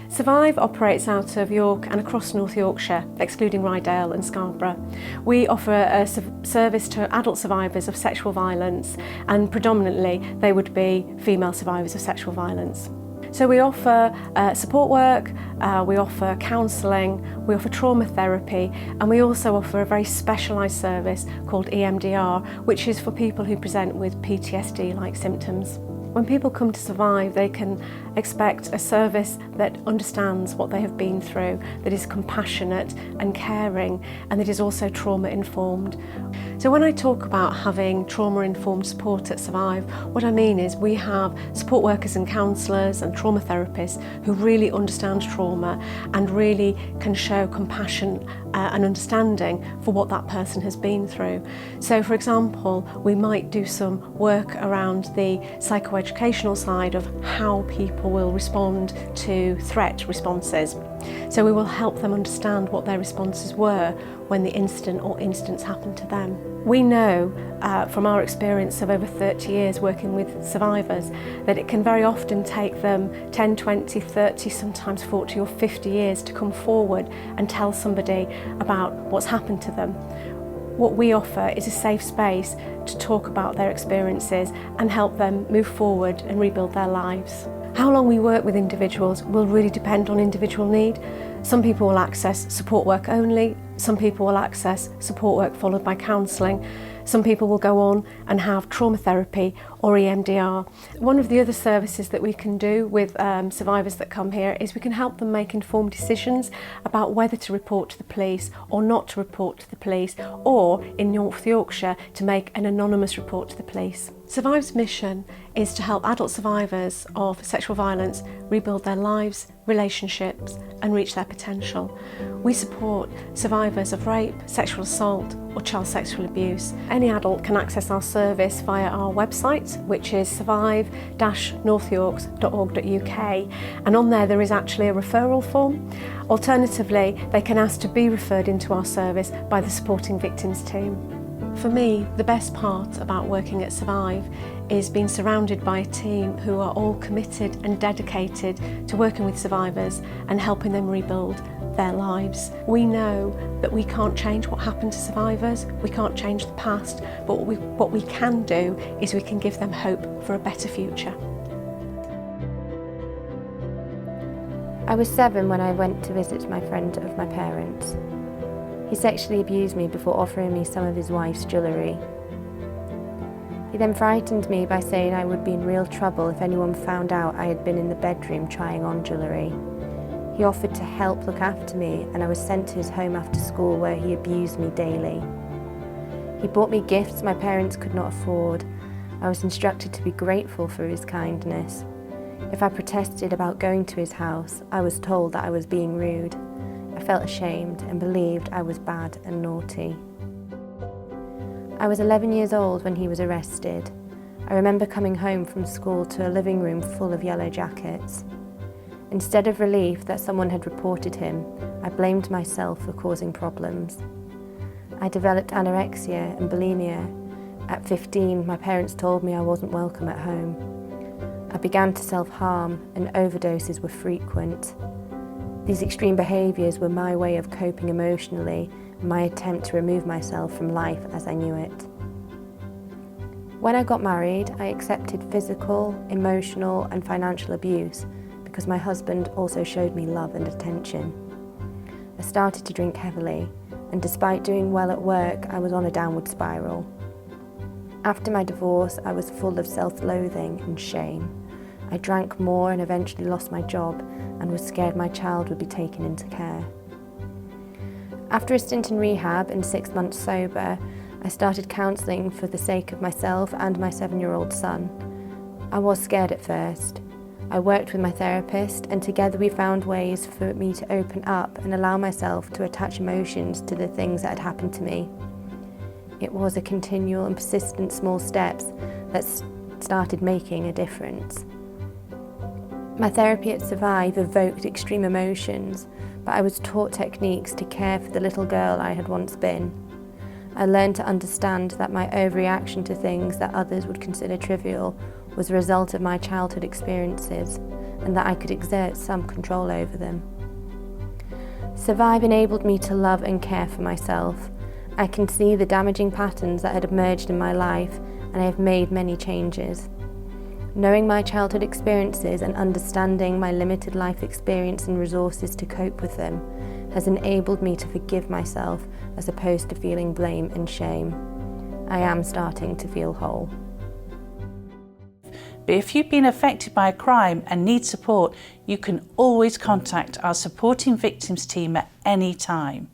Survive operates out of York and across North Yorkshire, excluding Rydale and Scarborough. We offer a service to adult survivors of sexual violence, and predominantly they would be female survivors of sexual violence. So we offer support work, we offer counselling, we offer trauma therapy, and we also offer a very specialised service called EMDR, which is for people who present with PTSD-like symptoms. When people come to Survive, they can expect a service that understands what they have been through, that is compassionate and caring, and that is also trauma-informed. So when I talk about having trauma-informed support at Survive, what I mean is we have support workers and counsellors and trauma therapists who really understand trauma and really can show compassion and understanding for what that person has been through. So for example, we might do some work around the psychoeducational side of how people will respond to threat responses. So we will help them understand what their responses were when the incident or incidents happened to them. We know from our experience of over 30 years working with survivors that it can very often take them 10, 20, 30, sometimes 40 or 50 years to come forward and tell somebody about what's happened to them. What we offer is a safe space to talk about their experiences and help them move forward and rebuild their lives. How long we work with individuals will really depend on individual need. Some people will access support work only, some people will access support work followed by counselling, some people will go on and have trauma therapy or EMDR. One of the other services that we can do with survivors that come here is we can help them make informed decisions about whether to report to the police or not to report to the police, or in North Yorkshire to make an anonymous report to the police. Survive's mission is to help adult survivors of sexual violence rebuild their lives, relationships and reach their potential. We support survivors of rape, sexual assault or child sexual abuse. Any adult can access our service via our website, which is survive-northyorks.org.uk, and on there is actually a referral form. Alternatively, they can ask to be referred into our service by the supporting victims team. For me, the best part about working at Survive is being surrounded by a team who are all committed and dedicated to working with survivors and helping them rebuild their lives. We know that we can't change what happened to survivors, we can't change the past, but what we can do is we can give them hope for a better future. I was 7 when I went to visit my friend of my parents. He sexually abused me before offering me some of his wife's jewellery. He then frightened me by saying I would be in real trouble if anyone found out I had been in the bedroom trying on jewellery. He offered to help look after me, and I was sent to his home after school where he abused me daily. He bought me gifts my parents could not afford. I was instructed to be grateful for his kindness. If I protested about going to his house, I was told that I was being rude. I felt ashamed and believed I was bad and naughty. I was 11 years old when he was arrested. I remember coming home from school to a living room full of yellow jackets. Instead of relief that someone had reported him, I blamed myself for causing problems. I developed anorexia and bulimia. At 15, my parents told me I wasn't welcome at home. I began to self-harm and overdoses were frequent. These extreme behaviours were my way of coping emotionally, and my attempt to remove myself from life as I knew it. When I got married, I accepted physical, emotional and financial abuse because my husband also showed me love and attention. I started to drink heavily, and despite doing well at work, I was on a downward spiral. After my divorce, I was full of self-loathing and shame. I drank more and eventually lost my job and was scared my child would be taken into care. After a stint in rehab and 6 months sober, I started counselling for the sake of myself and my 7-year-old son. I was scared at first. I worked with my therapist, and together we found ways for me to open up and allow myself to attach emotions to the things that had happened to me. It was a continual and persistent small steps that started making a difference. My therapy at Survive evoked extreme emotions, but I was taught techniques to care for the little girl I had once been. I learned to understand that my overreaction to things that others would consider trivial was a result of my childhood experiences, and that I could exert some control over them. Survive enabled me to love and care for myself. I can see the damaging patterns that had emerged in my life, and I have made many changes. Knowing my childhood experiences and understanding my limited life experience and resources to cope with them has enabled me to forgive myself as opposed to feeling blame and shame. I am starting to feel whole. But if you've been affected by a crime and need support, you can always contact our Supporting Victims team at any time.